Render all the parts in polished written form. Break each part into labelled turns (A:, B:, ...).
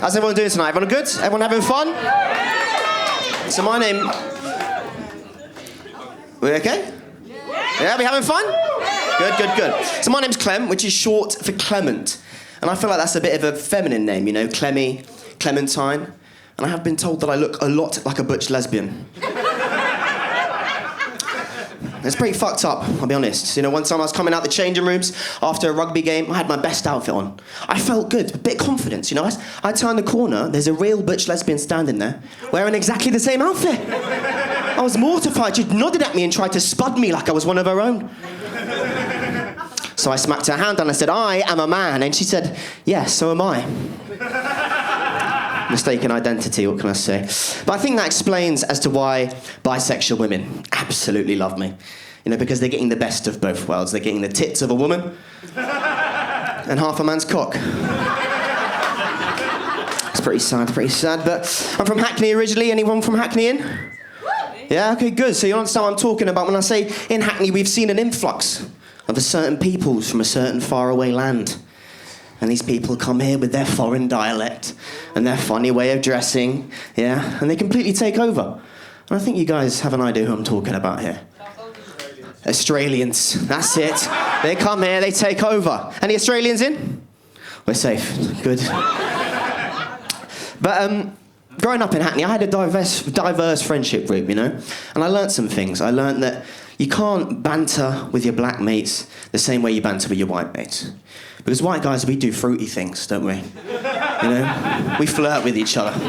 A: How's everyone doing tonight? Everyone good? Everyone having fun? So my name... We okay? Yeah, we having fun? Good, good, good. So my name's Clem, which is short for Clement. And I feel like that's a bit of a feminine name, you know, Clemmy, Clementine. And I have been told that I look a lot like a butch lesbian. It's pretty fucked up, I'll be honest. You know, one time I was coming out the changing rooms after a rugby game, I had my best outfit on. I felt good, a bit of confidence, you know. I turned the corner, there's a real butch lesbian standing there, wearing exactly the same outfit. I was mortified. She nodded at me and tried to spud me like I was one of her own. So I smacked her hand and I said, I am a man. And she said, yes, so am I. Mistaken identity, what can I say? But I think that explains as to why bisexual women absolutely love me. You know, because they're getting the best of both worlds. They're getting the tits of a woman and half a man's cock. It's pretty sad, but I'm from Hackney originally. Anyone from Hackney in? Yeah, okay, good. So you understand what I'm talking about when I say in Hackney we've seen an influx of a certain peoples from a certain faraway land. And these people come here with their foreign dialect and their funny way of dressing, yeah, and they completely take over. And I think you guys have an idea who I'm talking about here. Australians, that's it. They come here, they take over. Any Australians in? We're safe, good. But growing up in Hackney, I had a diverse friendship group, you know, and I learnt some things. I learnt that you can't banter with your black mates the same way you banter with your white mates. Because white guys, we do fruity things, don't we? You know, we flirt with each other.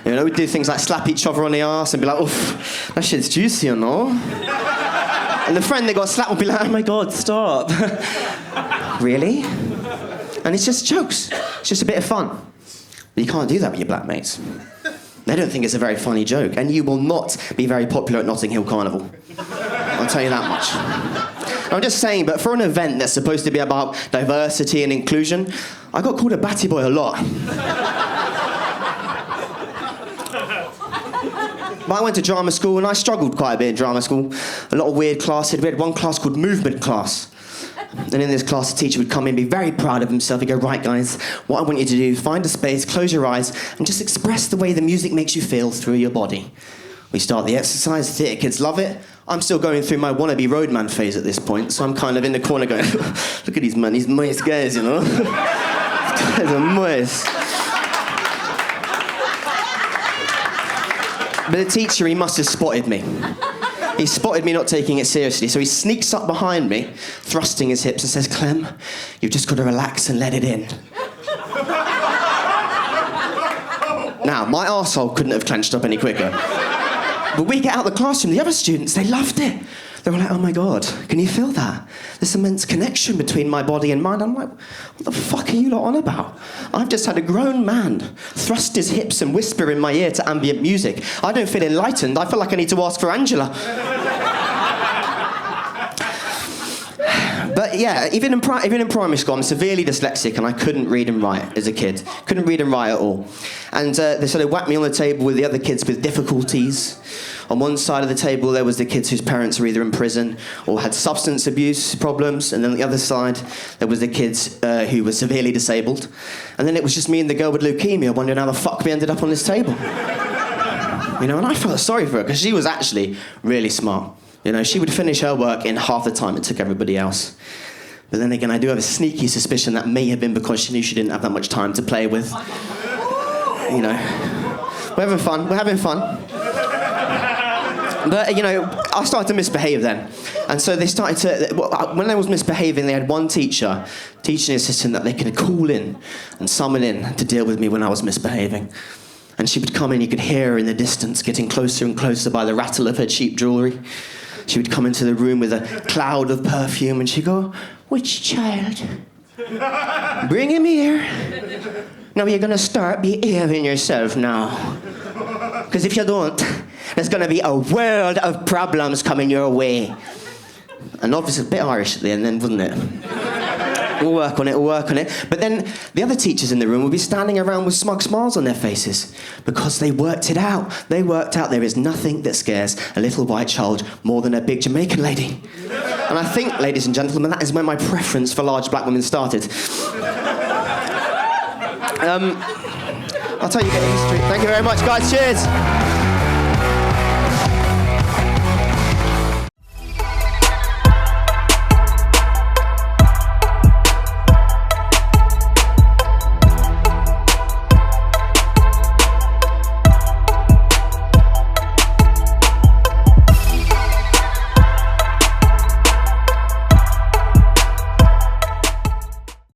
A: You know, we do things like slap each other on the arse and be like, oof, that shit's juicy, you know? And the friend that got slapped would be like, oh my God, stop. Really? And it's just jokes. It's just a bit of fun. But you can't do that with your black mates. They don't think it's a very funny joke, and you will not be very popular at Notting Hill Carnival. I'll tell you that much. I'm just saying, but for an event that's supposed to be about diversity and inclusion, I got called a batty boy a lot. But I went to drama school and I struggled quite a bit in drama school. A lot of weird classes. We had one class called movement class. And in this class, the teacher would come in, be very proud of himself. He'd go, right, guys, what I want you to do, find a space, close your eyes, and just express the way the music makes you feel through your body. We start the exercise, theatre kids love it. I'm still going through my wannabe roadman phase at this point, so I'm kind of in the corner going, look at these men, these moist guys, you know? These guys are moist. But the teacher, he must have spotted me. He spotted me not taking it seriously, so he sneaks up behind me, thrusting his hips and says, Clem, you've just got to relax and let it in. Now, my arsehole couldn't have clenched up any quicker. But we get out of the classroom, the other students, they loved it. They were like, oh my God, can you feel that? This immense connection between my body and mind. I'm like, what the fuck are you lot on about? I've just had a grown man thrust his hips and whisper in my ear to ambient music. I don't feel enlightened. I feel like I need to ask for Angela. But yeah, even in primary school, I'm severely dyslexic and I couldn't read and write as a kid. Couldn't read and write at all. And they sort of whacked me on the table with the other kids with difficulties. On one side of the table, there was the kids whose parents were either in prison or had substance abuse problems. And then on the other side, there was the kids who were severely disabled. And then it was just me and the girl with leukemia wondering how the fuck we ended up on this table. You know, and I felt sorry for her because she was actually really smart. You know, she would finish her work in half the time it took everybody else. But then again, I do have a sneaky suspicion that may have been because she knew she didn't have that much time to play with. You know, we're having fun. But, you know, I started to misbehave then. And so they started to, when I was misbehaving, they had one teaching assistant that they could call in and summon in to deal with me when I was misbehaving. And she would come in, you could hear her in the distance, getting closer and closer by the rattle of her cheap jewellery. She would come into the room with a cloud of perfume and she'd go, which child? Bring him here. Now you're going to start behaving yourself now. Because if you don't, there's going to be a world of problems coming your way. And obviously a bit Irish at the end then, wasn't it? We'll work on it. But then the other teachers in the room would be standing around with smug smiles on their faces because they worked it out. They worked out there is nothing that scares a little white child more than a big Jamaican lady. And I think, ladies and gentlemen, that is when my preference for large black women started. I'll tell you get history. Thank you very much, guys. Cheers.